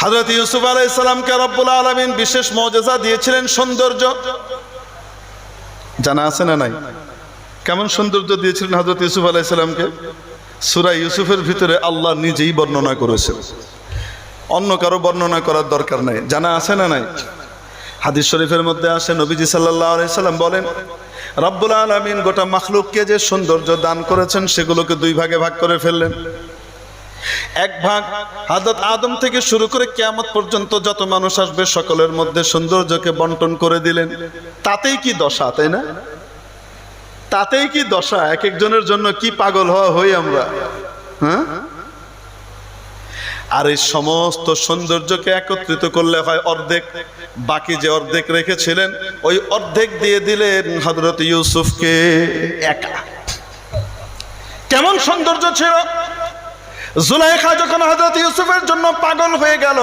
হযরত ইউসুফ আলাইহিস সালামকে রব্বুল আলামিন বিশেষ মুজিজা দিয়েছিলেন, সৌন্দর্য। জানা আছে না নাই? কেমন সৌন্দর্য দিয়েছিলেন হযরত ইউসুফ আলাইহিস সালামকে? সূরা ইউসুফের ভিতরে আল্লাহ নিজেই বর্ণনা করেছেন, অন্য কারো বর্ণনা করার দরকার নাই। জানা আছে না নাই? হাদিস শরীফের মধ্যে আসে, নবীজি সাল্লাল্লাহু আলাইহি সাল্লাম বলেন, রব্বুল আলামিন গোটা মাখলুককে যে সৌন্দর্য দান করেছেন সেগুলোকে দুই ভাগে ভাগ করে ফেললেন। এক ভাগ হযরত আদম থেকে শুরু করে কিয়ামত পর্যন্ত যত মানুষ আসবে সকলের মধ্যে সৌন্দর্যকে বন্টন করে দিলেন। তাতেই কি দশা, তাই না? তাতেই কি দশা, এক একজনের জন্য কি পাগল হই আমরা, হ্যাঁ? আর এই সমস্ত সৌন্দর্যকে একত্রিত করলে হয় অর্ধেক, বাকি যে অর্ধেক রেখেছিলেন ওই অর্ধেক দিয়ে দিলেন হযরত ইউসুফকে একা। কেমন সৌন্দর্য ছিল! জুলাইখা যখন হযরত ইউসুফের জন্য পাগল হয়ে গেল,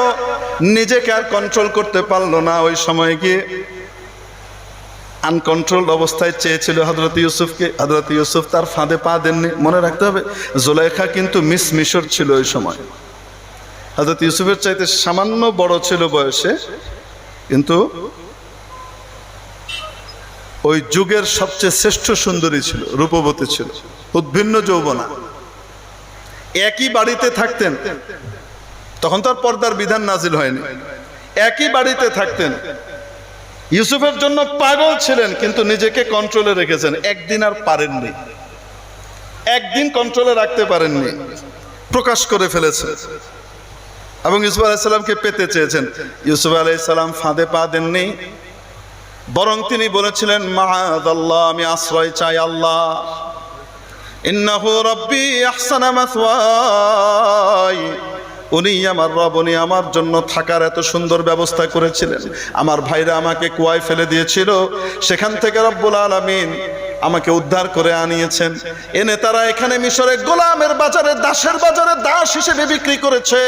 নিজেকে আর কন্ট্রোল করতে পারলো না, ওই সময় গিয়ে আনকন্ট্রোলড অবস্থায় চেয়েছিল হযরত ইউসুফকে। হযরত ইউসুফ তার ফাঁদে পা দেননি। মনে রাখতে হবে, জুলাইখা কিন্তু মিস মিশর ছিল ওই সময়। হযরত ইউসুফের চাইতে সামান্য বড় ছিল বয়সে, কিন্তু ওই যুগের সবচেয়ে শ্রেষ্ঠ সুন্দরী ছিল, রূপবতী ছিল, উদ্ভিন্ন যৌবনা। একই বাড়িতে থাকতেন, তখন তো আর পর্দার বিধান নাজিল হয়নি। একই বাড়িতে থাকতেন, ইউসুফের জন্য পাগল ছিলেন, কিন্তু নিজেকে কন্ট্রোলে রেখেছেন। একদিন আর পারেননি, একদিন কন্ট্রোলে রাখতে পারেননি, প্রকাশ করে ফেলেছেন এবং ইউসুফ আলাইহিস সালামকে পেতে চেয়েছেন। ইউসুফ আলাইহিস সালাম ফাঁদে পা দেননি, বরং তিনি বলেছিলেন, মাআযাল্লাহ, আমি আশ্রয় চাই আল্লাহ, ইন্নাহু রাব্বি আহসানা মাসওয়াই, উনি আমার রব, উনি আমার জন্য থাকার এত সুন্দর ব্যবস্থা করেছিলেন। আমার ভাইরা আমাকে কুয়ায় ফেলে দিয়েছিল, সেখান থেকে রব্বুল আলামিন আমাকে উদ্ধার করে আনিয়েছেন, এনে তারা এখানে মিশরে গোলামের বাজারে, দাসের বাজারে দাস হিসেবে বিক্রি করেছে।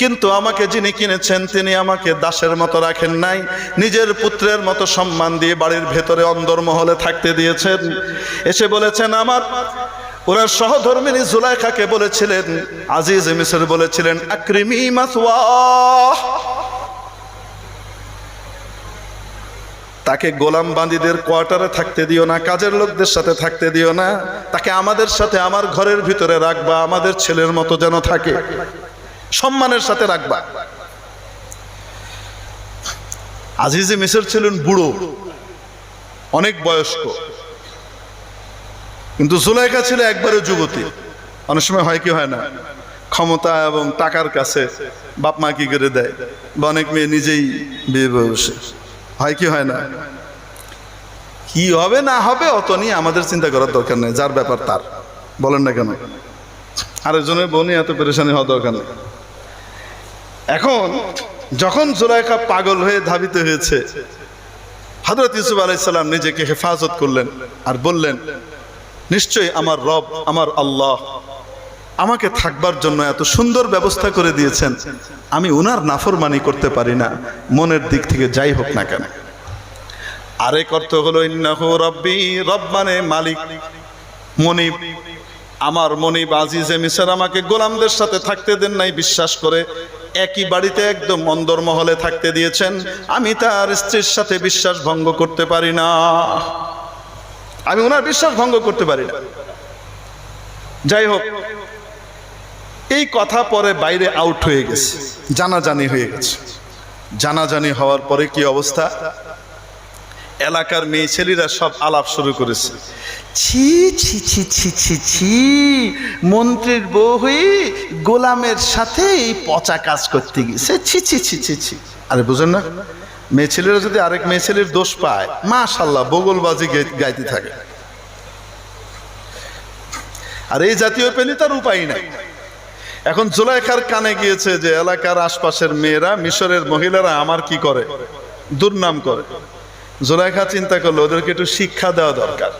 কিন্তু আমাকে যিনি কিনেছেন তিনি আমাকে দাসের মতো রাখেন নাই, নিজের পুত্রের মতো সম্মান দিয়ে বাড়ির ভেতরে অন্দরমহলে থাকতে দিয়েছেন। এসে বলেছেন, আমার ওরা সহধর্মিনী জুলাইখাকে বলেছিলেন, আজিজ মিসর বলেছিলেন, আকরিমি মাসওয়াহ, তাকে গোলাম বান্দীদের কোয়ার্টারে থাকতে দিও না, কাজের লোকদের সাথে থাকতে দিও না, তাকে আমাদের সাথে আমার ঘরের ভিতরে রাখবা, আমাদের ছেলের মতো যেন থাকে, সম্মানের সাথে রাখবা। আজিজে মিসর ছিলেন বুড়ো, অনেক বয়স্ক, কিন্তু জুলাইখা ছিল একবারে যুবতী। অনেক সময় হয় কি হয় না, ক্ষমতা এবং টাকার কাছে বাপ মা কি করে দেয়, বা অনেক মেয়ে নিজেই বিয়ে বসে, হয় কি হয় না? কি হবে না হবে অত নিয়ে আমাদের চিন্তা করার দরকার নেই, যার ব্যাপার তার। বলেন না কেন? আরেকজনের বোন এত পেরেশানি হওয়া দরকার নেই। এখন যখন জুলাইখা পাগল হয়ে ধাবিত হয়েছে, হযরত ইউসুফ আলাইহিস সালাম নিজেকে হেফাজত করলেন আর বললেন, নিশ্চয়ই আমার রব, আমার আল্লাহ আমাকে থাকবার জন্য এত সুন্দর ব্যবস্থা করে দিয়েছেন, আমি উনার নাফরমানি করতে পারি না, মনের দিক থেকে যাই হোক না কেন। আরেক অর্থ হলো ইন্নাহু রাব্বি, রব মানে মালিক, মনিব, আমার মনিব আজিজে মিসর আমাকে গোলামদের সাথে থাকতে দেন নাই, বিশ্বাস করে একই বাড়িতে একদম অন্দরমহলে থাকতে দিয়েছেন, আমি তার স্ত্রীর সাথে বিশ্বাস ভঙ্গ করতে পারি না, আমি ওনার বিশ্বাস ভঙ্গ করতে পারি না। যাই হোক, এই কথা পরে বাইরে আউট হয়ে গেছে, জানাজানি হয়ে গেছে। জানাজানি হওয়ার পরে কি অবস্থা, এলাকার মেয়ে ছেলেরা সব আলাপ শুরু করেছে, ছি ছি ছি ছি ছি ছি, মন্ত্রীর বউ হয়ে গোলামের সাথে এই পচা কাজ করতে গেছে, ছি ছি ছি ছি ছি। আরে বুঝেন না, মেয়ে ছেলেরা যদি আরেক মেয়ে ছেলের দোষ পায়, মাশাআল্লাহ বগলবাজি গাইতে থাকে। আর এই জাতীয় পেলে তার উপায় নাই। এখন জুলাইখার কানে গিয়েছে যে এলাকার আশপাশের মেয়েরা, মিশরের মহিলারা আমার কি করে, দুর্নাম করে। জুলাইখা চিন্তা করলো, ওদেরকে একটু শিক্ষা দেওয়া দরকার,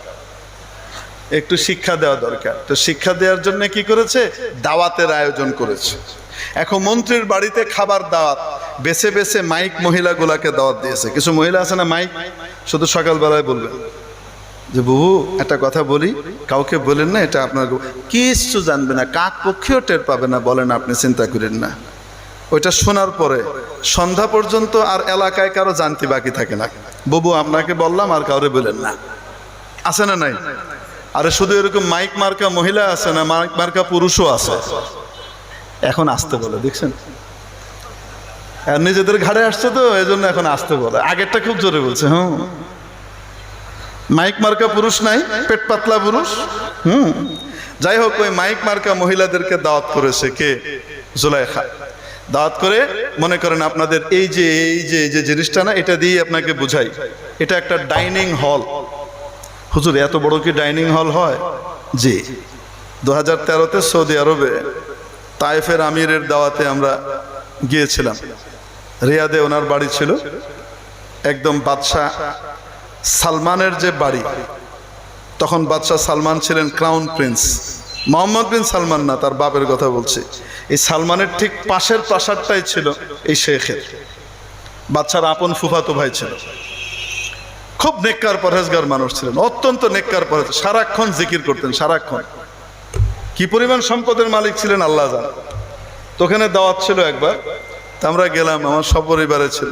একটু শিক্ষা দেওয়া দরকার। তো শিক্ষা দেওয়ার জন্য কি করেছে, দাওয়াতের আয়োজন করেছে। এখন মন্ত্রীর বাড়িতে খাবার দাওয়াত, বেছে বেছে মাইক মহিলাগুলাকে দাওয়াত দিয়েছে। কিছু মহিলা আছে না, মাইক শুধু সকালবেলায় বলবে যে বহু একটা কথা বলি, কাউকে বলেন না, এটা আপনার কিচ্ছু জানবে না, কাক পক্ষেও টের পাবে না, বলেন আপনি চিন্তা করেন না। ওইটা শোনার পরে সন্ধ্যা পর্যন্ত আর এলাকায় কারো জানতে বাকি থাকে না, বাবু আপনাকে বললাম আর কাউরে বলেন না। আছে না নাই? আরে শুধু এরকম মাইক মার্কা মহিলা আছে না, মাইক মার্কা পুরুষও আছে। এখন আসতে বলে, দেখছেন? আর নিজেদের ঘাড়ে আসছে তো, এই জন্য এখন আসতে বলে। আগেরটা খুব জোরে বলছে। মাইক মার্কা পুরুষ নাই, পেট পাতলা পুরুষ। যাই হোক, ওই মাইক মার্কা মহিলাদেরকে দাওয়াত করেছে কে? জুলাইখা। দাওয়াত করে, মনে করেন আপনাদের এই যে জিনিসটা না, এটা দিয়ে আপনাকে বুঝাই, এটা একটা ডাইনিং হল। হুজুর এত বড় কি ডাইনিং হল হয়? জি। 2013-তে সৌদি আরবে তায়েফের আমিরের দাওয়াতে আমরা গিয়েছিলাম। রিয়াদে ওনার বাড়ি ছিল, একদম বাদশাহ সালমানের যে বাড়ি, তখন বাদশাহ সালমান ছিলেন ক্রাউন প্রিন্স। মোহাম্মদ বিন সালমান না, তার বাপের কথা বলছি। এই সালমানের ঠিক পাশের প্রাসাদটাই ছিল এই শেখের। বাদশার আপন ফুফাতো ভাই ছিল। খুব নেককার পরহেজগার মানুষ ছিলেন, অত্যন্ত নেককার পরহেজ, সারাক্ষণ জিকির করতেন, সারাক্ষণ। কি পরিমাণ সম্পদের মালিক ছিলেন আল্লাহ জানে। তো ওখানে দাওয়াত ছিল একবার, তা আমরা গেলাম, আমার সপরিবারে ছিল।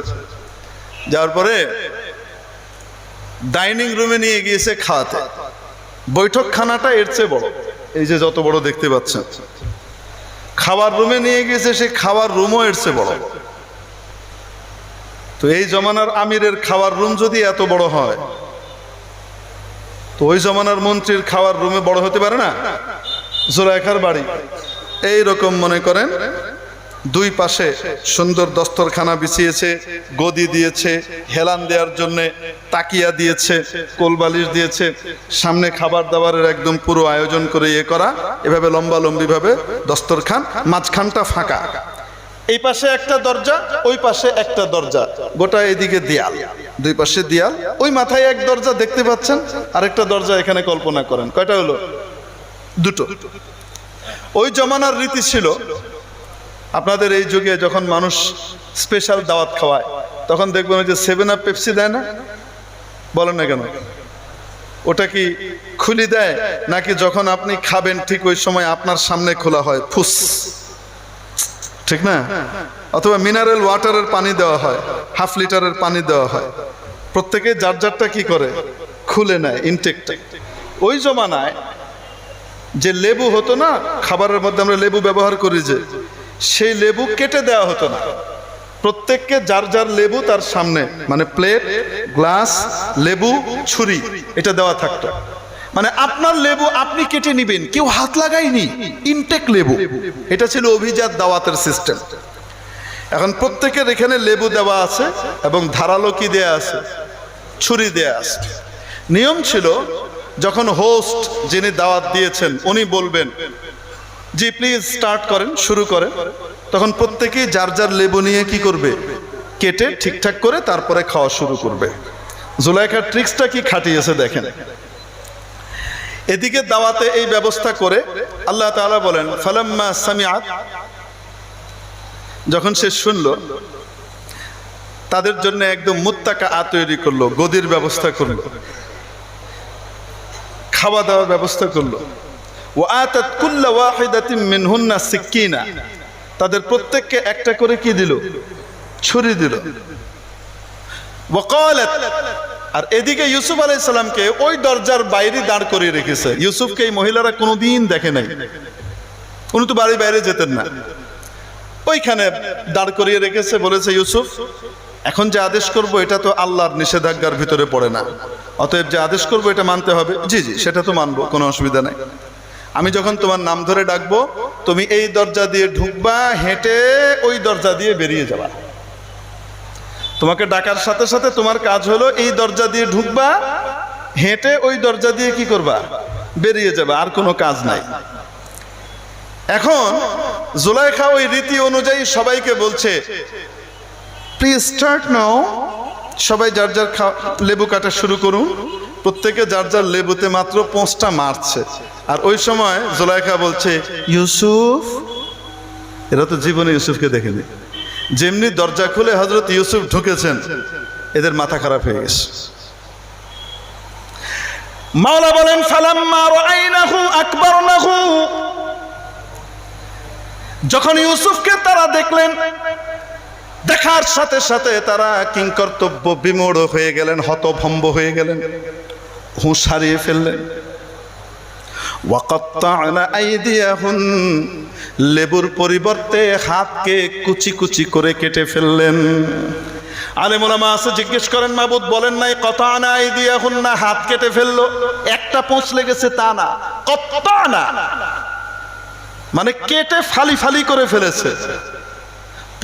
যাওয়ার পরে ডাইনিং রুমে নিয়ে গিয়েছে খাওয়াতে। বৈঠকখানাটা এর চেয়ে বড়, এই যে যত বড় দেখতে পাচ্ছেন। খাবার রুমে নিয়ে গিয়েছে, সেই খাবার রুমও এর চেয়ে বড়। তো এই জমানার আমিরের খাওয়ার রুম যদি এত বড় হয়, তো ওই জমানার মন্ত্রীর খাওয়ার রুমে বড় হতে পারে না? জুলাইখার বাড়ি এই রকম, মনে করেন দুই পাশে সুন্দর দস্তরখানা বিছিয়েছে, গদি দিয়েছে, হেলান দেওয়ার জন্য তাকিয়া দিয়েছে, কোলবালিশ দিয়েছে, সামনে খাবার দাবারের একদম পুরো আয়োজন করে করা, এভাবে লম্বা লম্বি ভাবে দস্তরখান, মাঝখানটা ফাঁকা। এই পাশে একটা দরজা, ওই পাশে একটা দরজা, গোটা এদিকে দেয়াল, দুই পাশে দেয়াল, ওই মাথায় এক দরজা দেখতে পাচ্ছেন, আরেকটা দরজা এখানে কল্পনা করেন। কয়টা হলো? দুটো। ওই জমানার রীতি ছিল, আপনাদের এই যুগে যখন মানুষ স্পেশাল দাওয়াত খাওয়ায়, তখন দেখবেন ওই যে 7 আপ পেপসি দেয় না? বলেন না কেন? ওটা কি খুলি দেয়, নাকি যখন আপনি খাবেন ঠিক ওই সময় আপনার সামনে খোলা হয়, ফুস, ঠিক না? অথবা মিনারেল ওয়াটারের পানি দেওয়া হয়, হাফ লিটারের পানি দেওয়া হয়। প্রত্যেকে যার যারটা কি করে, খুলে নেয় ইনটেকটা। ওই জমানায় যে লেবু হতো না, খাবারের মধ্যে আমরা লেবু ব্যবহার করি, যে সেই লেবু কেটে দেওয়া হতো না। প্রত্যেককে যার যার লেবু তার সামনে, মানে প্লেট, গ্লাস, লেবু, ছুরি, এটা দেওয়া থাকতো। মানে আপনার লেবু আপনি কেটে নিবেন, কেউ হাত লাগায়নি, ইনটেক লেবু। এটা ছিল অভিজাত দাওয়াতের সিস্টেম। এখন প্রত্যেকের এখানে লেবু দেওয়া আছে এবং ধারালো কি দেয়া আছে, ছুরি দেয়া আছে। নিয়ম ছিল, যখন হোস্ট যিনি দাওয়াত দিয়েছেন উনি বলবেন জি প্লিজ স্টার্ট করেন, শুরু করেন, তখন প্রত্যেকেই যার যার লেবু নিয়ে কি করবে, কেটে ঠিকঠাক করে তারপরে খাওয়া শুরু করবে। জুলাইখার ট্রিক্সটা কি খাটিয়েছে দেখেন। এদিকে দাওয়াতে এই ব্যবস্থা করে আল্লাহ তাআলা বলেন, ফালাম্মা সামিআত, যখন সে শুনলো, তাদের জন্য একদম মুত্তাকা তৈরি করলো, গদির ব্যবস্থা করলো, খাওয়া দাওয়ার ব্যবস্থা করলো। ওয়া আতাত কুল্লা ওয়াহিদাতিন মিনহুন্না সিক্কিনা, তাদের প্রত্যেককে একটা করে কি দিল, ছুরি দিল। ওয়া ক্বালাত, আর এদিকে ইউসুফ আলাইহিস সালামকে ওই দরজার বাইরে দাঁড় করিয়ে রেখেছে। ইউসুফকে এই মহিলারা কোনোদিন দেখে নাই, উনি তো বাড়ির বাইরে যেতেন না, ওইখানে দাঁড় করিয়ে রেখেছে। বলেছে, ইউসুফ, এখন যে আদেশ করব এটা তো আল্লাহর নিষেধাজ্ঞার ভিতরে পড়ে না, অতএব যে আদেশ করব এটা মানতে হবে। জি জি, সেটা তো মানবো, কোনো অসুবিধা নাই। আমি যখন তোমার নাম ধরে ডাকবো, তুমি এই দরজা দিয়ে ঢুকবা, হেঁটে ওই দরজা দিয়ে বেরিয়ে যাবা। তোমাকে ডাকার সাথে সাথে তোমার কাজ হলো এই দরজা দিয়ে ঢুকবা, হেঁটে ওই দরজা দিয়ে কি করবা, বেরিয়ে যাবা, আর কোনো কাজ নাই। এখন জুলাইখা ওই রীতি অনুযায়ী সবাইকে বলছে, প্লিজ স্টার্ট নাও, সবাই যার যার লেবু কাটা শুরু করুন। প্রত্যেকে যার যার লেবুতে মাত্র 5টা মারছে। আর ওই সময় জুলাইখা বলছে, ইউসুফ, এরা তো জীবনে ইউসুফকে দেখেনি। যেমনি দরজা খুলে হযরত ইউসুফ ঢুকেছেন, এদের মাথা খারাপ হয়ে গেছে। মাওলা বলেন, ফালাম্মা রাআইনাহু আকবারনাহু, যখন ইউসুফকে তারা দেখলেন, দেখার সাথে সাথে তারা কিংকর্তব্য বিমূঢ় হয়ে গেলেন, হতভম্ব হয়ে গেলেন, হুঁশ হারিয়ে ফেললেন। ওয়াকাত্তা'না আইদিয়াহুন, লেবুর পরিবর্তে হাতকে কুচি কুচি করে কেটে ফেললেন। আলেম ওলামা আছে জিজ্ঞেস করেন, মাবুদ বলেন নাই কাত্তা'না আইদিয়াহুন, না হাত কেটে ফেললো, একটা পোঁচ লেগেছে তা না, কাত্তা'না মানে কেটে ফালি ফালি করে ফেলেছে।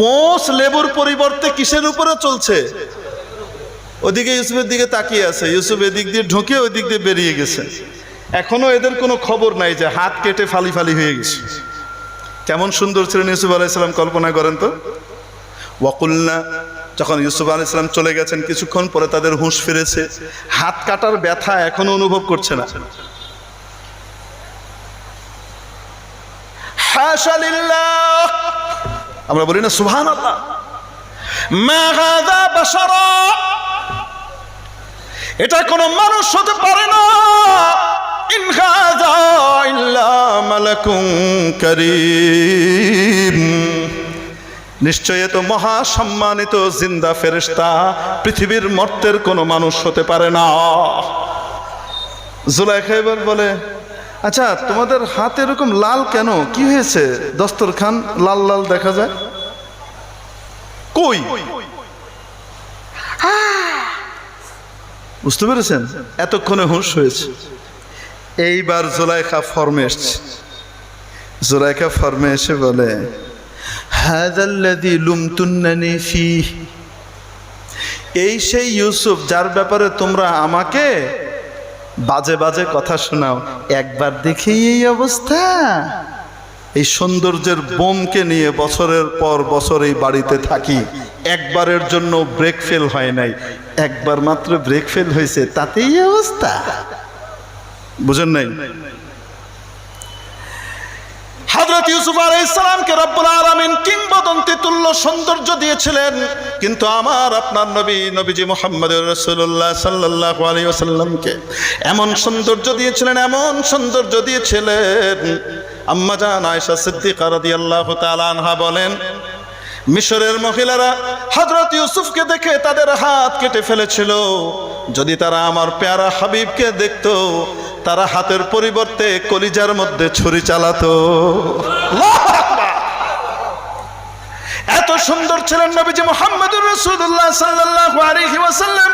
পোঁচ লেবুর পরিবর্তে কিসের উপরে চলছে? ওদিকে ইউসুফের দিকে তাকিয়ে আছে, ইউসুফ এদিক দিয়ে ঢুকে ওই দিক দিয়ে বেরিয়ে গেছে। এখনো এদের কোনো খবর নাই যে হাত কেটে ফালি ফালি হয়ে গেছে। কেমন সুন্দর ছিলেন ইউসুফ আলাইহিস সালাম, কল্পনা করেন তো। ওয়াকুলনা, যখন ইউসুফ আলাইহিস সালাম চলে গেছেন কিছুক্ষণ পরে তাদের হুঁশ ফিরেছে, হাত কাটার ব্যথা এখনো অনুভব করছে না। হাশা লিল্লাহ, আমরা বলি না সুবহানাল্লাহ, মা হাযা বাশারা, এটা কোনো মানুষ হতে পারে না। ইন হাযা ইল্লা মালাকুন কারীম, নিশ্চয় তো মহা সম্মানিত জিন্দা ফেরেশতা, পৃথিবীর মর্তের কোনো মানুষ হতে পারে না। জুলাইখা এবার বলে, আচ্ছা তোমাদের হাত এরকম লাল কেন, কি হয়েছে? দস্তরখান লাল লাল দেখা যায়, কই? বুঝতে পেরেছেন? এতক্ষণে হুঁশ হয়েছে। এইবার জুলাইখা ফর্মে এসছে। জুলাইখা ফর্মে এসে বলে, হাযাল্লাযী লুমতুন্নানি ফীহি, এই সেই ইউসুফ যার ব্যাপারে তোমরা আমাকে বাজে বাজে কথা শোনাও, একবার দেখেই এই অবস্থা। এই সৌন্দর্যের বোমকে নিয়ে বছরের পর বছর এই বাড়িতে থাকি, একবারের জন্য ব্রেক ফেল হয় নাই, একবার মাত্র ব্রেক ফেল হয়েছে, তাতেই অবস্থা। বুঝেন নাই? হযরত ইউসুফ আলাইহিস সালামকে রব্বুল আলামিন কিংবদন্তি তুল্য সৌন্দর্য দিয়েছিলেন, কিন্তু আমার আপনার নবীজি মুহাম্মদুর রাসূলুল্লাহ সাল্লাল্লাহু আলাইহি ওয়াসাল্লামকে এমন সৌন্দর্য দিয়েছিলেন, এমন সৌন্দর্য দিয়েছিলেন। আম্মা জান আয়েশা সিদ্দিকা রাদিয়াল্লাহু তাআলা আনহা বলেন, মিশরের মহিলারা হযরত ইউসুফকে দেখে তাদের হাত কেটে ফেলেছিল। যদি তারা আমার পেয়ারা হাবিবকে দেখতো, তারা হাতের পরিবর্তে কলিজার মধ্যে ছুরি চালাতো। এত সুন্দর ছিলেন নবীজি মুহাম্মদুর রাসূলুল্লাহ সাল্লাল্লাহু আলাইহি ওয়াসাল্লাম।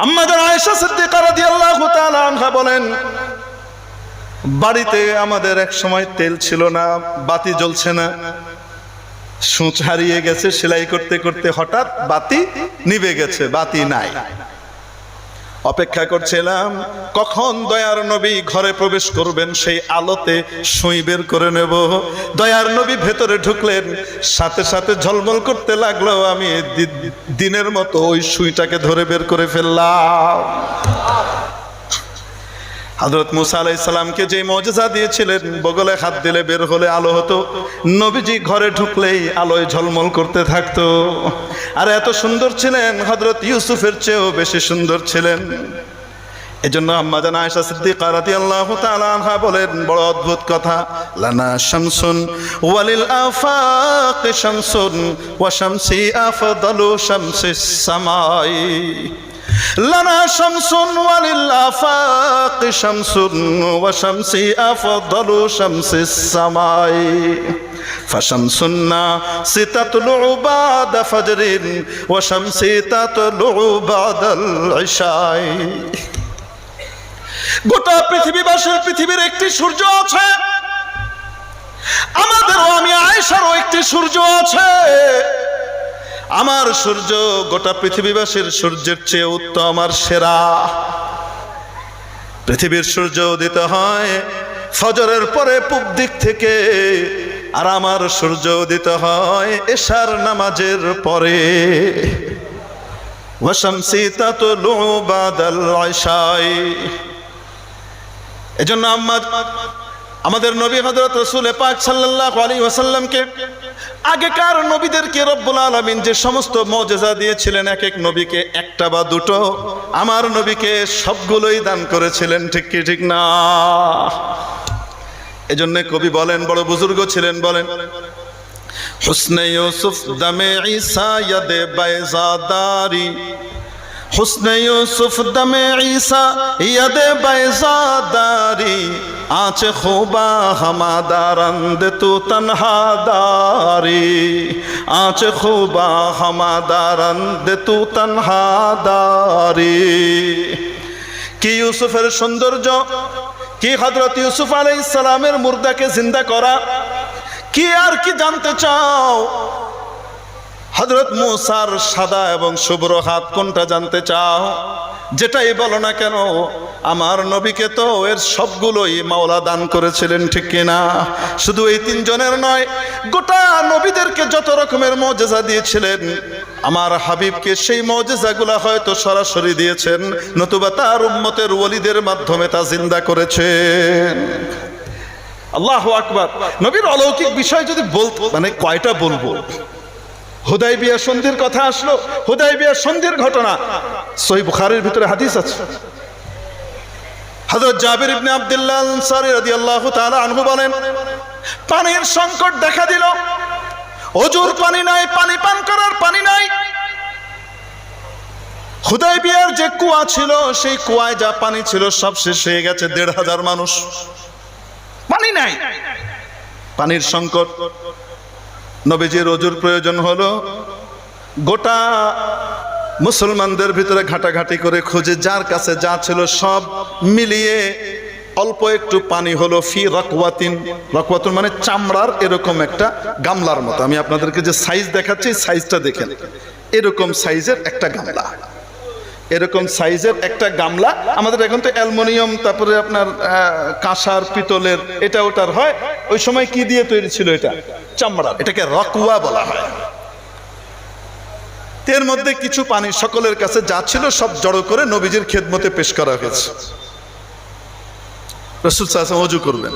আম্মা জান আয়েশা সিদ্দিকা রাদিয়াল্লাহু তাআলা আনহা বলেন, বাড়িতে আমাদের এক সময় তেল ছিল না, বাতি জ্বলছে না, সূচ হারিয়ে গেছে, সেলাই করতে করতে হঠাৎ বাতি নিভে গেছে, বাতি নাই। অপেক্ষা করছিলাম কখন দয়ার নবী ঘরে প্রবেশ করবেন, সেই আলোতে সুই বের করে নেব। দয়ার নবী ভেতরে ঢুকলেন, সাথে সাথে ঝলমল করতে লাগলো। আমি দিনের মতো ওই সুইটাকে ধরে বের করে ফেললাম। হযরত মুসা আলাইহিস সালামকে যে মুজিজা দিয়েছিলেন, বগলে হাত দিলে বের হলে আলো হতো, নবীজি ঘরে ঢুকলেই আলোয় ঝলমল করতে থাকতো। আর এত সুন্দর ছিলেন, হযরত ইউসুফের চেয়েও বেশি সুন্দর ছিলেন। এজন্য আম্মা জান আয়েশা সিদ্দিকা রাদিয়াল্লাহু তাআলা আনহা বলেন, বড় অদ্ভুত কথা, লানা শামসুন ওয়ালিল আফাক শামসুন ওয়া শামসি আফদালু শামসিস সামাই। লানা শামসুন ওয়ালিল আফাক শামসুন ওয়া শামসি আফদালু শামসিস সামাই। ফাশামসুন নাসি তাতলু বা'দা ফাজরিন ওয়া শামসি তাতলু বা'দাল ইশাই। গোটা পৃথিবীবাসীর পৃথিবীর একটি সূর্য আছে, আমাদেরও আমি আয়েশারও একটি সূর্য আছে। আমার সূর্য গোটা পৃথিবীবাসীর সূর্যের চেয়ে উত্তম আর সেরা। পৃথিবীর সূর্য উদিত হয় ফজরের পরে পূব দিক থেকে, আর আমার সূর্য উদিত হয় এশার নামাজের পরে। ওয়া শামসি তাতলু বা'দাল ইশাই। এজন্য আমাদের নবী হযরত রাসূল পাক সাল্লাল্লাহু আলাইহি ওয়াসাল্লামকে, আগেকার নবীদেরকে রব্বুল আলামিন যে সমস্ত মুজিজা দিয়েছিলেন, এক এক নবীকে একটা বা দুটো, আমার নবীকে সবগুলোই দান করেছিলেন। ঠিক কি ঠিক না? এজন্য কবি বলেন, বড় বুজুর্গ ছিলেন, বলেন হুসনে ইউসুফ দমে ঈসা ইয়াদে বাইজাদারি, হুসনে ইউসুফ দমে ঈসা ইয়াদে বাইজাদারি, আঁচে খুবা হামাদারন্দ তু তনহাদারি, আঁচে খুবা হামাদারন্দ তু তনহাদারি। কি ইউসুফের সৌন্দর্য, কি হযরত ইউসুফ আলাইহিস সালামের মুর্দাকে জিন্দা করা, কি আর কি জানতে চাও? হযরত মুসার সাদা এবং শুভ্র হাত কোনটা জানতে চাও? যেটাই বলো না কেন, আমার নবীকে তো এর সবগুলোই মাওলা দান করেছিলেন, ঠিক কিনা? শুধু এই তিনজনের নয়, গোটা নবীদেরকে যত রকমের মুজিজা দিয়েছিলেন, আমার হাবিবকে সেই মুজিজাগুলো হয়তো সরাসরি দিয়েছেন, নতুবা তার উম্মতের ওলিদের মাধ্যমে তা জিন্দা করেছেন। আল্লাহু আকবার। নবীর অলৌকিক বিষয় যদি বলতে, মানে কয়টা বলবো? হুদায়বিয়া সন্ধির কথা আসলো, হুদায়বিয়া সন্ধির ঘটনা সহিহ বুখারীর ভিতরে হাদিস আছে। হযরত জাবির ইবনে আব্দুল্লাহ আনসারী রাদিয়াল্লাহু তাআলা আনহু বলেন, পানির সংকট দেখা দিল, ওজুর পানি নাই, পানি পান করার পানি নাই। হুদায়বিয়ার যে কুয়া ছিল, সেই কুয়ায় যা পানি ছিল সব শেষ হয়ে গেছে। ১৫০০ মানুষ, পানি নাই, পানির সংকট। নবীজির ওজুর প্রয়োজন হলো, গোটা মুসলমানদের ভিতরে ঘাটাঘাটি করে খুঁজে যার কাছে যা ছিল সব মিলিয়ে অল্প একটু পানি হলো। ফি রাকওয়াতিন, রাকওয়াতুন মানে চামড়ার এরকম একটা গামলার মতো। আমি আপনাদেরকে যে সাইজ দেখাচ্ছি, সাইজটা দেখেন, এরকম সাইজের একটা গামলা, এরকম সাইজের একটা গামলা। আমাদের এখন তো অ্যালুমিনিয়াম, তারপরে আপনার কাঁসার, পিতলের, এটা ওটার হয়। ওই সময় কি দিয়ে তৈরি ছিল? এটা চামড়ার, এটাকে রাকওয়া বলা হয়। এর মধ্যে কিছু পানি সকলের কাছে যা ছিল সব জড়ো করে নবীজির খেদমতে পেশ করা হয়েছে। রাসূল সাল্লাল্লাহু আলাইহি ওয়াসাল্লাম ওযু করবেন,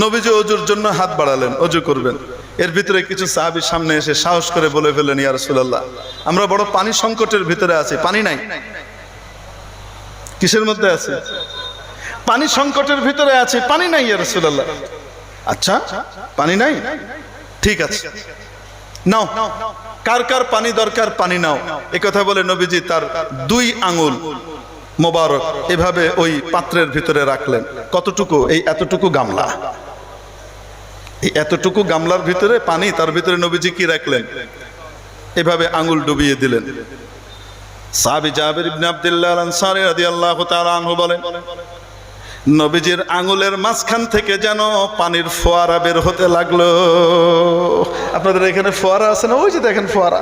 নবীজি ওযুর জন্য হাত বাড়ালেন, ওযু করবেন। এর ভিতরে কিছু সাহাবী সামনে এসে সাহস করে বলে ফেললেন, ইয়া রাসূলুল্লাহ, আমরা বড় পানি সংকটের ভিতরে আছি, পানি নাই। কিসের মধ্যে আছে? পানি সংকটের ভিতরে আছে, পানি নাই ইয়া রাসূলুল্লাহ। আচ্ছা, পানি নাই, ঠিক আছে, নাও, কার কার পানি দরকার পানি নাও। এই কথা বলে নবীজি তার 2 আঙ্গুল মোবারক এভাবে ওই পাত্রের ভিতরে রাখলেন। কতটুকু? এই এতটুকু গামলা, এই এতটুকু গামলার ভিতরে পানি, তার ভিতরে নবীজি কি রাখলেন? এভাবে আঙ্গুল ডুবিয়ে দিলেন। সাহাবী জাবির ইবনে আব্দুল্লাহ আনসারী রাদিয়াল্লাহু তাআলা আনহু বলেন, নবীজির আঙ্গুলের মাঝখান থেকে যেন পানির ফোয়ারা বের হতে লাগলো। আপনাদের এখানে ফোয়ারা আছে না? ওই যে দেখেন ফোয়ারা,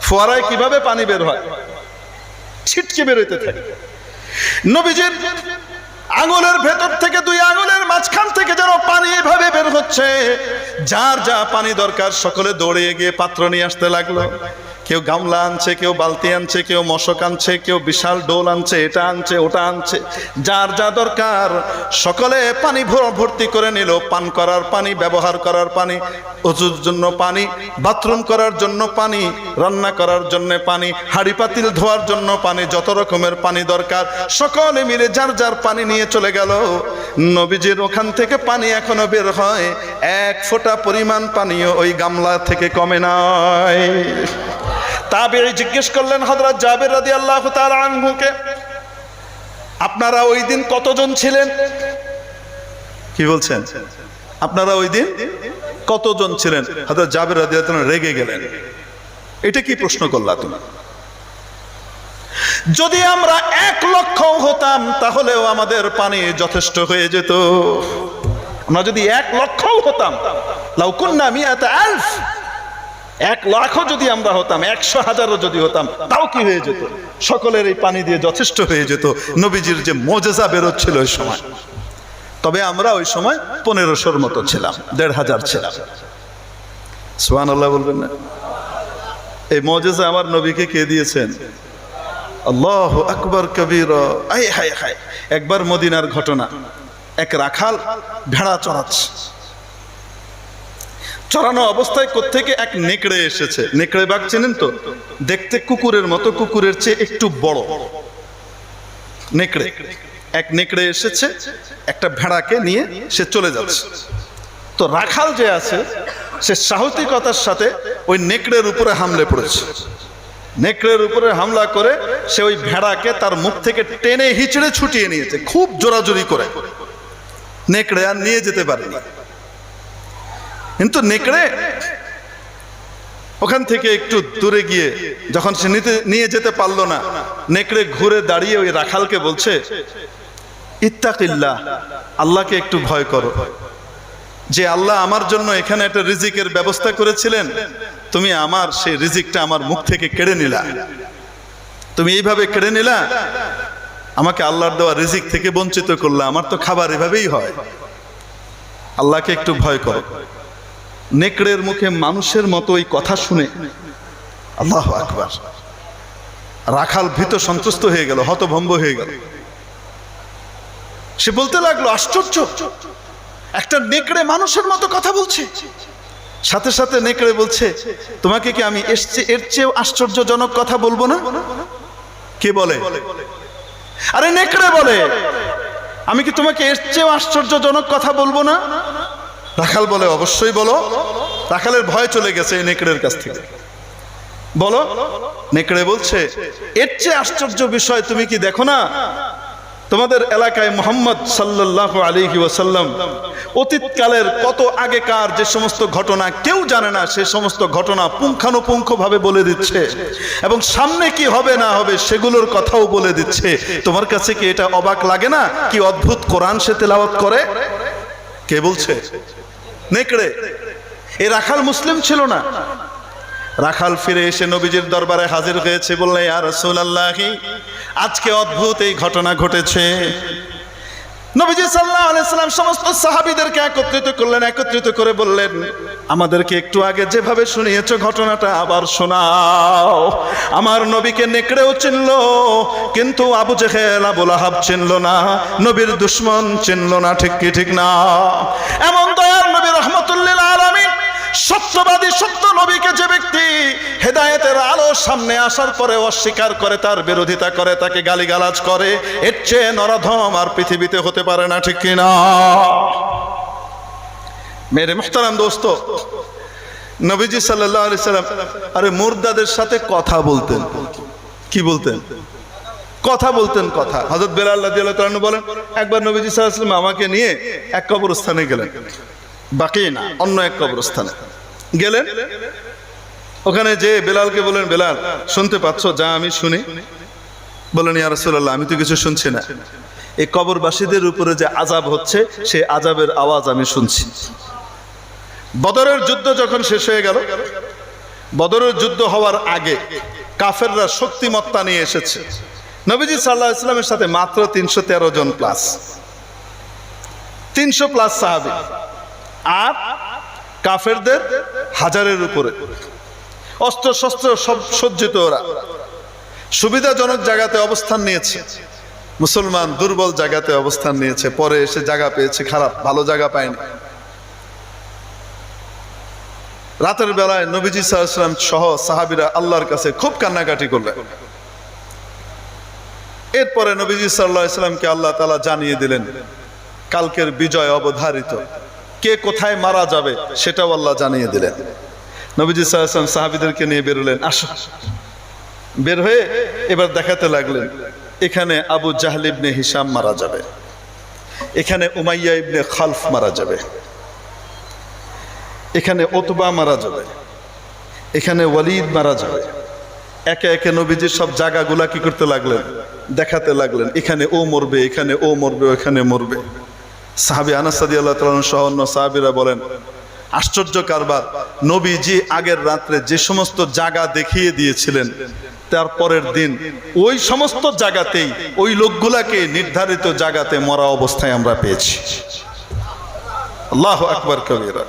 ফোয়ারায় কিভাবে পানি বের হয়, ছিটকে বের হইতে থাকে। নবীজির আঙ্গুলের ভেতর থেকে 2 আঙ্গুলের মাঝখান থেকে যেন পানি এভাবে বের হচ্ছে। যার যা পানি দরকার সকলে দৌড়ে গিয়ে পাত্র নিয়ে আসতে লাগলো। কেউ গামলা আনছে, কেউ বালতি আনছে, কেউ মশক আনছে, কেউ বিশাল ডোল আনছে, এটা আনছে, ওটা আনছে। যার যা দরকার সকলে পানি ভর্তি করে নিল। পান করার পানি, ব্যবহার করার পানি, ওযুর জন্য পানি, বাথরুম করার জন্য পানি, রান্না করার জন্য পানি, হাঁড়ি পাতিল ধোয়ার জন্য পানি, যত রকমের পানি দরকার সকলে মিলে যার যার পানি নিয়ে চলে গেল। নবীজির ওখান থেকে পানি এখনো বের হয়, 1 ফোঁটা পরিমাণ পানিও ওই গামলা থেকে কমে নাই। তাবেঈ জিজ্ঞেস করলেন হযরত জাবির রাদিয়াল্লাহু তাআলা আনহুকে, আপনারা ওই দিন কতজন ছিলেন? কি বলছেন? আপনারা ওই দিন কতজন ছিলেন? হযরত জাবির রাদিয়াল্লাহু তাআলা রেগে গেলেন, এটা কি প্রশ্ন করলা তুমি? যদি আমরা 1 লক্ষ হতাম তাহলেও আমাদের পানি যথেষ্ট হয়ে যেত। আমরা যদি 1 লক্ষ হতাম, লাউ কুন্না মিআতা আলফ, 1 লাখও যদি আমরা হতাম, 100,000ও যদি হতাম, তাও কি হয়ে যেত? সকলের এই পানি দিয়ে যথেষ্ট হয়ে যেত। নবীজির যে মুজিজা বেরোচ্ছিল ওই সময়। তবে আমরা ওই সময় 1500-র মতো ছিলাম, 1500 ছিলাম। সুবহানাল্লাহ বলবেন না? এই মুজিজা আমার নবীকে কে দিয়েছেন? আল্লাহু আকবার কবীরা। আয় হায় হায়। একবার মদিনার ঘটনা, এক রাখাল ভেড়া চড়াচ্ছে, চড়ানো অবস্থায় কোত্থেকে এক নেকড়ে এসেছে। নেকড়ে বাঘ চেনেন তো? দেখতে কুকুরের মতো, কুকুরের চেয়ে একটু বড় নেকড়ে। এক নেকড়ে এসেছে, একটা ভেড়াকে নিয়ে সে চলে যাচ্ছে। তো রাখাল যে আছে সে সাহসিকতার সাথে ওই নেকড়ের উপরে হামলে পড়েছে। নেকড়ের উপরে হামলা করে সে ওই ভেড়াকে তার মুখ থেকে টেনে হিচড়ে ছুটিয়ে নিয়েছে, খুব জোরাজোরি করে। নেকড়ে আর নিয়ে যেতে পারেনি, কিন্তু নেকড়ে ওখান থেকে একটু দূরে গিয়ে যখন সে নিয়ে যেতে পারলো না, নেকড়ে ঘুরে দাঁড়িয়ে ওই রাখালকে বলছে, ইত্তাকিল্লাহ, আল্লাহকে একটু ভয় করো। যে আল্লাহ আমার জন্য এখানে একটা রিজিকের ব্যবস্থা করেছিলেন, তুমি আমার সেই রিজিকটা আমার মুখ থেকে কেড়ে নিলা। তুমি এইভাবে কেড়ে নিলা, আমাকে আল্লাহর দেওয়া রিজিক থেকে বঞ্চিত করলা। আমার তো খাবার এভাবেই হয়, আল্লাহকে একটু ভয় করো। নেকড়ের মুখে মানুষের মতো ওই কথা শুনে আল্লাহু আকবার, রাখাল ভীত সন্ত্রস্ত হয়ে গেল, হতভম্ব হয়ে গেল। সে বলতে লাগলো, আশ্চর্য, একটা নেকড়ে মানুষের মতো কথা বলছে। সাথে সাথে নেকড়ে বলছে, তোমাকে কি আমি এর চেয়েও আশ্চর্যজনক কথা বলবো না? কে বলে? আরে নেকড়ে বলে, আমি কি তোমাকে এর চেয়েও আশ্চর্যজনক কথা বলবো না? রাখাল বলে, অবশ্যই বলো। রাখালের ভয় চলে গেছে এই নেকড়ের কাছ থেকে। বলো। নেকড়ে বলছে, এর চেয়ে আশ্চর্য বিষয় তুমি কি দেখো না? তোমাদের এলাকায় মুহাম্মদ সাল্লাল্লাহু আলাইহি ওয়াসাল্লাম অতীতকালের কত আগেকার যে সমস্ত ঘটনা কেউ জানে না, সে সমস্ত ঘটনা পুঙ্খানুপুঙ্খভাবে বলে দিচ্ছে, এবং সামনে কি হবে না হবে সেগুলোর কথাও বলে দিচ্ছে। তোমার কাছে কি এটা অবাক লাগে না? কি অদ্ভুত কোরআন সে তেলাওয়াত করে। কে বলছে? নেকড়ে। এই রাখাল মুসলিম ছিল না। রাখাল ফিরে এসে নবীজির দরবারে হাজির হয়েছে, বললেন, ইয়া রাসূলুল্লাহ, আজকে অদ্ভুত এই ঘটনা ঘটেছে। নবীজি সাল্লাল্লাহু আলাইহি সাল্লাম সমস্ত সাহাবীদেরকে একত্রিত করলেন, একত্রিত করে বললেন, আমাদেরকে একটু আগে যেভাবে শুনিয়েছো ঘটনাটা আবার শোনাও। আমার নবীকে নেকড়েও চিনলো, কিন্তু আবু জেহেল আবু লাহাব চিনলো না, নবীর দুশমন চিনলো না। ঠিক কি ঠিক না? এমন দয়ার নবী রাহমাতুল লিল আলামিন, সত্যবাদী সত্য নবীকে যে ব্যক্তি হেদায়েতের আলো সামনে আসার পরে অস্বীকার করে, তার বিরোধিতা করে, তাকে গালিগালাজ করে, এর চেয়ে নরাধম আর পৃথিবীতে হতে পারে না। ঠিক কিনা? মেরে মুহতারাম দোস্ত, নবীজি সাল্লাল্লাহু আলাইহি সাল্লাম আরে মুর্দাদের সাথে কথা বলতেন। কি বলতেন? কথা বলতেন। কথা। হযরত বেলাল রাদিয়াল্লাহু তাআলা বলেন, একবার নবীজি সাল্লাল্লাহু আলাইহি সাল্লাম আমাকে নিয়ে এক কবরস্থানে গেলেন, বাকি না, অন্য এক কবরস্থানে গেলেন। ওখানে যে বেলালকে বলেন, বেলাল, শুনতে পাচ্ছ যা আমি শুনি? বলেন, ইয়া রাসূলুল্লাহ, আমি তো কিছু শুনছি না। এই কবরবাসীদের উপরে যে আযাব হচ্ছে, সেই আযাবের আওয়াজ আমি শুনছি। বদরের যুদ্ধ যখন শেষ হয়ে গেল, বদরের যুদ্ধ হওয়ার আগে কাফেররা শক্তিমত্তা নিয়ে এসেছে নবীজি সাল্লাল্লাহু আলাইহি ওয়াসাল্লামের সাথে, মাত্র 313 জন প্লাস, 300 প্লাস সাহাবী, আর কাফেরদের হাজারের উপরে, অস্ত্র শস্ত্র সব সজ্জিত। ওরা সুবিধাজনক জায়গাতে অবস্থান নিয়েছে, মুসলমান দুর্বল জায়গাতে অবস্থান নিয়েছে। পরে এসে জায়গা পেয়েছে খারাপ, ভালো জায়গা পায়নি। রাতের বেলায় নবীজি সাল্লাল্লাহু আলাইহি ওয়াসাল্লাম সহ সাহাবীরা আল্লাহর কাছে খুব কান্নাকাটি করলেন। এরপরে নবীজি সাল্লাল্লাহু আলাইহি ওয়াসাল্লামকে আল্লাহ তাআলা জানিয়ে দিলেন, কালকের বিজয় অবধারিত, কে কোথায় মারা যাবে সেটাও আল্লাহ জানিয়ে দিলেন। নবীজি সাল্লাল্লাহু আলাইহি ওয়াসাল্লাম সাহাবীদেরকে নিয়ে বেরোলেন। আসো। বের হয়ে এবার দেখাতে লাগলেন, এখানে আবু জাহল ইবনে হিশাম মারা যাবে, এখানে উমাইয়া ইবনে খালফ মারা যাবে, এখানে উতবা মারা যাবে, এখানে ওয়ালিদ মারা যাবে। একে একে নবীজির সব জায়গাগুলা কি করতে লাগলেন? দেখাতে লাগলেন, এখানে ও মরবে, এখানে ও মরবে, ওখানে মরবে। সাহাবী আনাস রাদিয়াল্লাহু তাআলা সহ অন্য সাহাবীরা বলেন, আশ্চর্য কারবার, নবীজি আগের রাত্রে যে সমস্ত জায়গা দেখিয়ে দিয়েছিলেন, তারপরের দিন ওই সমস্ত জায়গাতেই ওই লোকগুলাকে নির্ধারিত জায়গাতে মরা অবস্থায় আমরা পেয়েছি। আল্লাহু আকবার কবীরা।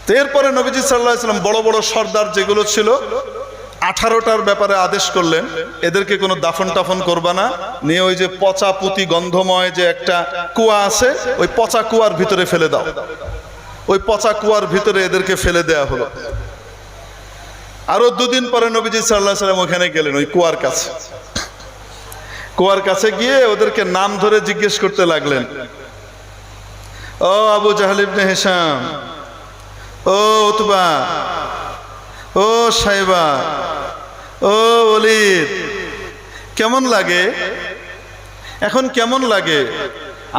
তো এরপরে নবীজি সাল্লাল্লাহু আলাইহি ওয়াসাল্লাম বড় বড় সর্দার যেগুলো ছিল 18টার ব্যাপারে আদেশ করলেন, এদেরকে কোনো দাফন টাফন করবা না, নিয়ে ওই যে পচা পুঁতি গন্ধময় যে একটা কুয়া আছে, ওই পচা কুয়ার ভিতরে ফেলে দাও। ওই পচা কুয়ার ভিতরে এদেরকে ফেলে দেয়া হলো। আরো 2 দিন পরে নবীজি সাল্লাল্লাহু আলাইহি ওয়াসাল্লাম ওখানে গেলেন, ওই কুয়ার কাছে। কুয়ার কাছে গিয়ে ওদেরকে নাম ধরে জিজ্ঞেস করতে লাগলেন, ও আবু জাহল ইবনে হিশাম, ও উতবা, ও সাইবা, ও ওলীদ, কেমন লাগে এখন? কেমন লাগে?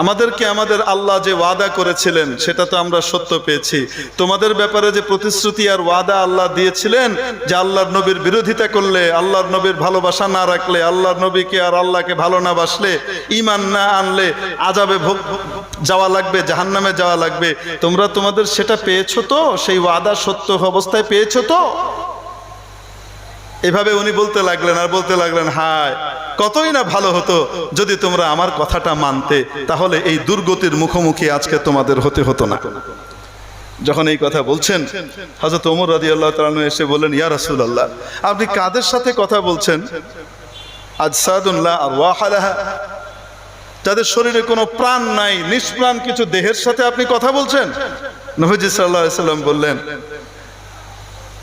আমাদেরকে আমাদের আল্লাহ যে ওয়াদা করেছিলেন সেটা তো আমরা সত্য পেয়েছি। তোমাদের ব্যাপারে যে প্রতিশ্রুতি আর ওয়াদা আল্লাহ দিয়েছিলেন যে আল্লাহর নবীর বিরোধিতা করলে, আল্লাহর নবীর ভালোবাসা না রাখলে, আল্লাহর নবীকে আর আল্লাহকে ভালো না বাসলে, ঈমান না আনলে আযাবে যাওয়া লাগবে, জাহান্নামে যাওয়া লাগবে, তোমরা তোমাদের সেটা পেয়েছো তো? সেই ওয়াদা সত্য অবস্থায় পেয়েছো তো? এভাবে উনি বলতে লাগলেন আর বলতে লাগলেন, হায় কতই না ভালো হতো যদি তোমরা আমার কথাটা মানতে, তাহলে এই দুর্গতির মুখোমুখি আজকে তোমাদের হতে হতো না। যখন এই কথা বলছেন, হযরত ওমর রাদিয়াল্লাহু তাআলা আনহু এসে বললেন, ইয়া রাসূলুল্লাহ, আপনি কাদের সাথে কথা বলছেন? আজসাদুন লা আরওয়াহা লাহা, যাদের শরীরে কোনো প্রাণ নাই, নিষ্প্রাণ কিছু দেহের সাথে আপনি কথা বলছেন? নবীজি সাল্লাল্লাহু আলাইহি সাল্লাম বললেন,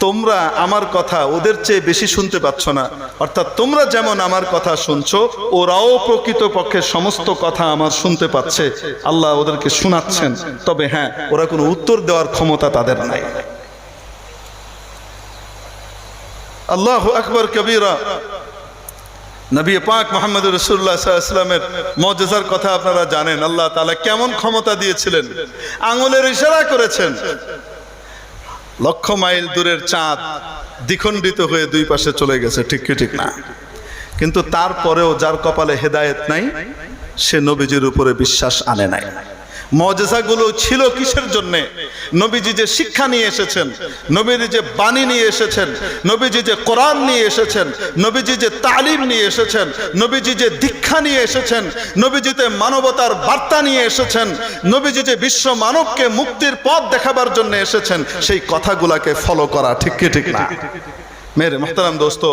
তোমরা আমার কথা ওদের চেয়ে বেশি শুনতে পাচ্ছ না, অর্থাৎ তোমরা যেমন আমার কথা শুনছো, ওরাও প্রকৃতপক্ষে সমস্ত কথা আমার শুনতে পাচ্ছে। আল্লাহ ওদেরকে শোনাচ্ছেন, তবে হ্যাঁ, ওরা কোনো উত্তর দেওয়ার ক্ষমতা তাদের নাই। আল্লাহু আকবার কবীরা। নবী পাক মুহাম্মদ রাসূলুল্লাহ সাল্লাল্লাহু আলাইহি ওয়াসাল্লামের মুজিজার কথা আপনারা জানেন। আল্লাহ তাআলা কেমন ক্ষমতা দিয়েছিলেন, আঙ্গুলের ইশারা করেছেন, লক্ষ মাইল দূরের চাঁদ দ্বিখণ্ডিত হয়ে দুই পাশে চলে গেছে, ঠিক কি ঠিক না? কিন্তু তারপরেও যার কপালে হেদায়েত নাই, সে নবীজির উপরে বিশ্বাস আনে নাই। মুজিজাগুলো ছিল কিসের জন্যে? নবীজি যে শিক্ষা নিয়ে এসেছেন, নবীজি যে বাণী নিয়ে এসেছেন, নবীজি যে কোরআন নিয়ে এসেছেন, নবীজি যে তালিম নিয়ে এসেছেন, নবীজি যে দীক্ষা নিয়ে এসেছেন, নবীজিতে মানবতার বার্তা নিয়ে এসেছেন, নবীজি যে বিশ্ব মানবকে মুক্তির পথ দেখাবার জন্য এসেছেন, সেই কথাগুলাকে ফলো করা, ঠিক কি ঠিক না? মেরে মুহতারাম দোস্ত,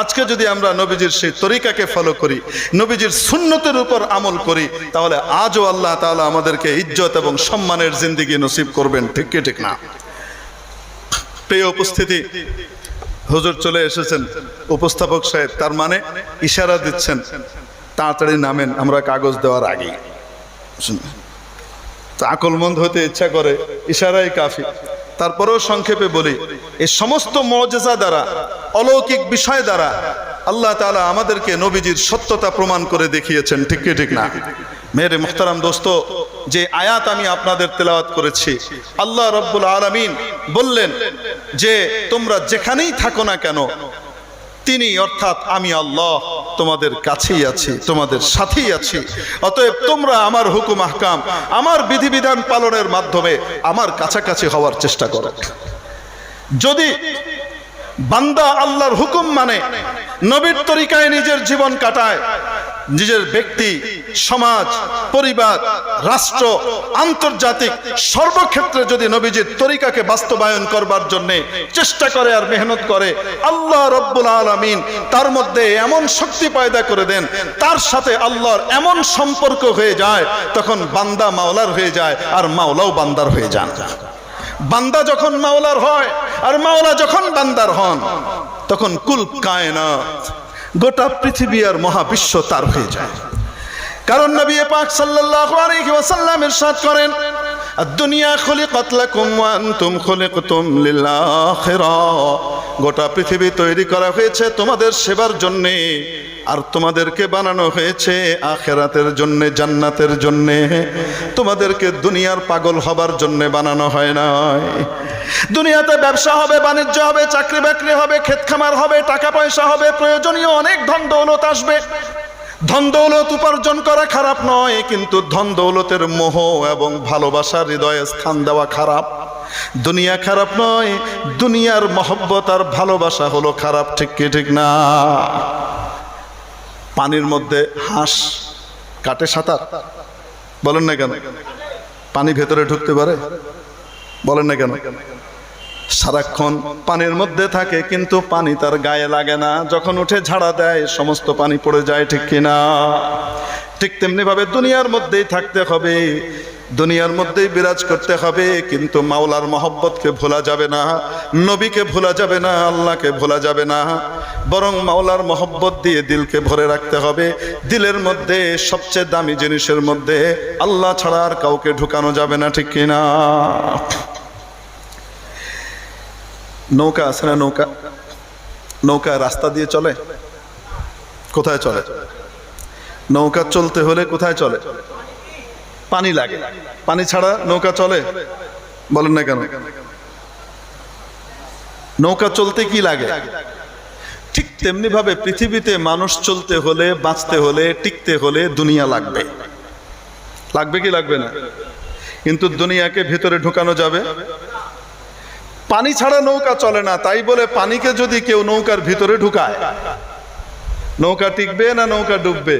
আজকে যদি আমরা নবীজির সেই তরিকাকে ফলো করি, নবীজির সুন্নতের উপর আমল করি, তাহলে আজও আল্লাহ তাআলা আমাদেরকে ইজ্জত এবং সম্মানের জিন্দেগি নসিব করবেন, ঠিক কি ঠিক না? প্রিয় উপস্থিতি, হুজুর চলে এসেছেন, উপস্থাপক সাহেব তার মানে ইশারা দিচ্ছেন, তাড়াতাড়ি নামেন, আমরা কাগজ দেওয়ার আগেই। আকলমন্দ হতে ইচ্ছা করে, ইশারাই কাফি। তারপরেও সংক্ষেপে বলি, এই সমস্ত মুজিজা দ্বারা, অলৌকিক বিষয় দ্বারা আল্লাহ তাআলা আমাদেরকে নবীজির সত্যতা প্রমাণ করে দেখিয়েছেন, ঠিক কি ঠিক না? মেরে মুহতারাম দোস্ত, যে আয়াত আমি আপনাদের তেলাওয়াত করেছি, আল্লাহ রাব্বুল আলামিন বললেন যে তোমরা যেখানেই থাকো না কেন, তিনি অর্থাৎ আমি আল্লাহ তোমাদের কাছেই আছি, তোমাদের সাথেই আছি। অতএব তোমরা আমার হুকুম আহকাম, আমার বিধিবিধান পালনের মাধ্যমে আমার কাছাকাছি হওয়ার চেষ্টা করো। যদি বান্দা আল্লাহর হুকুম মানে, নবীর তরিকায় নিজের জীবন কাটায়, নিজের ব্যক্তি, সমাজ, পরিবার, রাষ্ট্র, আন্তর্জাতিক সর্বক্ষেত্রে যদি নবীজির তরিকাকে বাস্তবায়ন করবার জন্য চেষ্টা করে আর মেহনত করে, আল্লাহ রাব্বুল আলামিন তার মধ্যে এমন শক্তি পয়দা করে দেন, তার সাথে আল্লাহর এমন সম্পর্ক হয়ে যায়, তখন বান্দা মাওলার হয়ে যায় আর মাওলাও বান্দার হয়ে যান। বান্দা যখন মাওলার হয় আর মাওলা যখন বান্দার হন, তখন কুল কায়নাত, গোটা পৃথিবী আর মহাবিশ্ব তার হয়ে যায়। কারণ নবী পাক সাল্লাল্লাহু আলাইহি ওয়াসাল্লাম ইরশাদ করেন, আদ-দুনিয়া খুলিকাত লাকুম ওয়া আনতুম খুলিকতুম লিল আখিরাহ, গোটা পৃথিবী তৈরি করা হয়েছে তোমাদের সেবার জন্য, আর তোমাদেরকে বানানো হয়েছে আখিরাতের জন্য, জান্নাতের জন্য। তোমাদেরকে দুনিয়ার পাগল হবার জন্য বানানো হয় নাই। দুনিয়াতে ব্যবসা হবে, বাণিজ্য হবে, চাকরি বাকরি হবে, ক্ষেত খামার হবে, টাকা পয়সা হবে, প্রয়োজনীয় অনেক ধন দৌলত আসবে। ধন দৌলত উপার্জন করা খারাপ নয়, কিন্তু ধন দৌলতের মোহ এবং ভালোবাসার হৃদয়ে স্থান দেওয়া খারাপ। দুনিয়া খারাপ নয়, দুনিয়ার মহব্বত আর ভালোবাসা হলো খারাপ, ঠিক কি ঠিক না? পানির মধ্যে হাঁস কাটে সাঁতার, বলেন না কেন? পানি ভেতরে ঢুকতে পারে, বলেন না কেন? সারাক্ষণ পানির মধ্যে থাকে, কিন্তু পানি তার গায়ে লাগে না, যখন উঠে ঝাড়া দেয় সমস্ত পানি পড়ে যায়, ঠিক কিনা? ঠিক তেমনি ভাবে দুনিয়ার মধ্যেই থাকতে হবে, দুনিয়ার মধ্যেই বিরাজ করতে হবে, কিন্তু মাওলার মহব্বতকে ভোলা যাবে না, নবীকে ভোলা যাবে না, আল্লাহকে ভোলা যাবে না, বরং মাওলার মহব্বত দিয়ে দিলকে ভরে রাখতে হবে। দিলের মধ্যে সবচেয়ে দামি জিনিসের মধ্যে আল্লাহ ছাড়া আর কাউকে ঢুকানো যাবে না, ঠিক কিনা? নৌকা আছে না, নৌকা, নৌকা রাস্তা দিয়ে চলে, কোথায় চলে? নৌকা চলতে হলে কোথায় চলে? পানি লাগে, পানি ছাড়া নৌকা চলে? বলেন না কেন? নৌকা চলতে কি লাগে? ঠিক তেমনি ভাবে পৃথিবীতে মানুষ চলতে হলে, বাঁচতে হলে, টিকতে হলে দুনিয়া লাগবে। লাগবে কি লাগবে না? কিন্তু দুনিয়াকে ভিতরে ঢুকানো যাবে? পানি ছাড়া নৌকা চলে না, তাই বলে পানিকে যদি কেউ নৌকার ভিতরে ঢুকায়, নৌকা টিকবে না নৌকা ডুববে?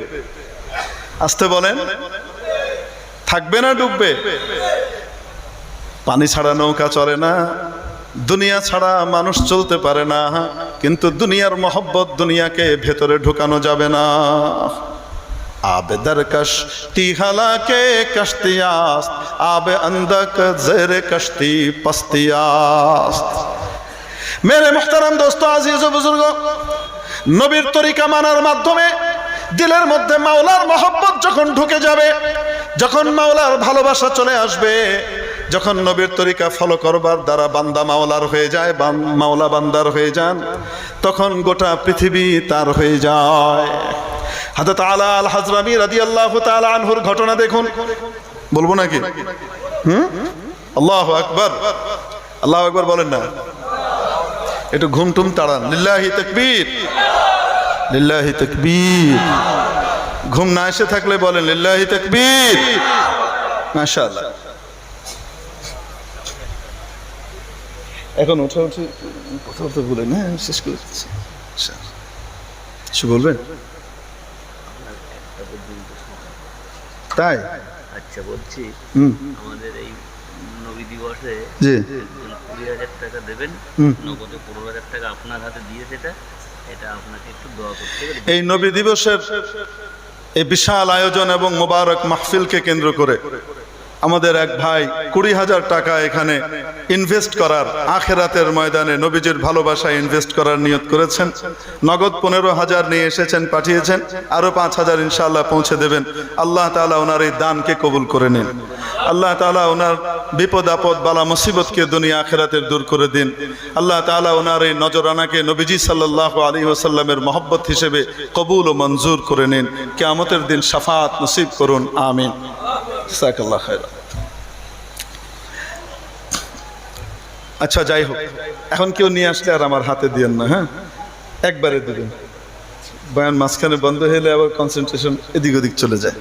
আসতে বলেন, থাকবে না ডুববে? পানি ছাড়া নৌকা চলে না, দুনিয়া ছাড়া মানুষ চলতে পারে না, কিন্তু দুনিয়ার মহব্বত দুনিয়াকে ভেতরে ঢুকানো যাবে না। आब दरकश ती हालाके कश्तियास्त आब अंदक ज़ेरे कश्ती पस्तियास्त। मेरे मुहतरम दोस्तों, आज़ीज़ व बुजुर्गों, नबीर तरीका मानार माध्यमे दिलेर मध्य माওলার मोहब्बत যখন ঢুকে যাবে, যখন মাওলার ভালোবাসা চলে আসবে, যখন নবীর তরিকা ফলো করবার দ্বারা বান্দা মাওলার হয়ে যায়, মাওলা বান্দার হয়ে যান, তখন গোটা পৃথিবী তার হয়ে যায়। হযরত আলা আল হাজরামি রাদিয়াল্লাহু তাআলা আনহুর ঘটনা দেখুন। বলবো নাকি? আল্লাহু আকবার, আল্লাহু আকবার বলেন না, একটু ঘুমটুম তাড়ান। লিল্লাহি তাকবীর, লিল্লাহি তাকবীর। ঘুম না এসে থাকলে বলেন লিল্লাহি তাকবীর। মাশাআল্লাহ। এখন উঠে উঠে কথা বলতে বলেন, হ্যাঁ শেষ করে দিচ্ছি। কিছু বলবেন? তাই? আচ্ছা বলছি, আমাদের এই নবী দিবসে জি 20,000 টাকা দেবেন, নগদে 15,000 টাকা আপনার হাতে দিয়ে, এটা আপনাকে একটু দোয়া করতে হবে। এই নবী দিবসের এই বিশাল আয়োজন এবং মোবারক মাহফিলকে কেন্দ্র করে আমাদের এক ভাই 20,000 টাকা এখানে ইনভেস্ট করার, আখেরাতের ময়দানে নবীজির ভালোবাসায় ইনভেস্ট করার নিয়ত করেছেন। নগদ 15,000 নিয়ে এসেছেন, পাঠিয়েছেন, আরো 5,000 ইনশাআল্লাহ পৌঁছে দেবেন। আল্লাহ তাআলা ওনার এই দানকে কবুল করে নিন। আল্লাহ তাআলা ওনার বিপদ আপদ বালা মুসিবতকে দুনিয়া আখেরাতের দূর করে দিন। আল্লাহ তাআলা ওনার এই নজরানাকে নবীজি সাল্লাল্লাহু আলাইহি ওয়াসাল্লামের মহব্বত হিসেবে কবুল ও মঞ্জুর করে নিন। কিয়ামতের দিন শাফাআত নসিব করুন, আমিন। জাযাকাল্লাহু খায়রান। আচ্ছা যাই হোক, এখন কেউ নিয়ে আসলে আর আমার হাতে দিয়েন না, হ্যাঁ একবারে দিবেন। বয়ান মাঝখানে বন্ধ হলে আবার কনসেন্ট্রেশন এদিক ওদিক চলে যায়।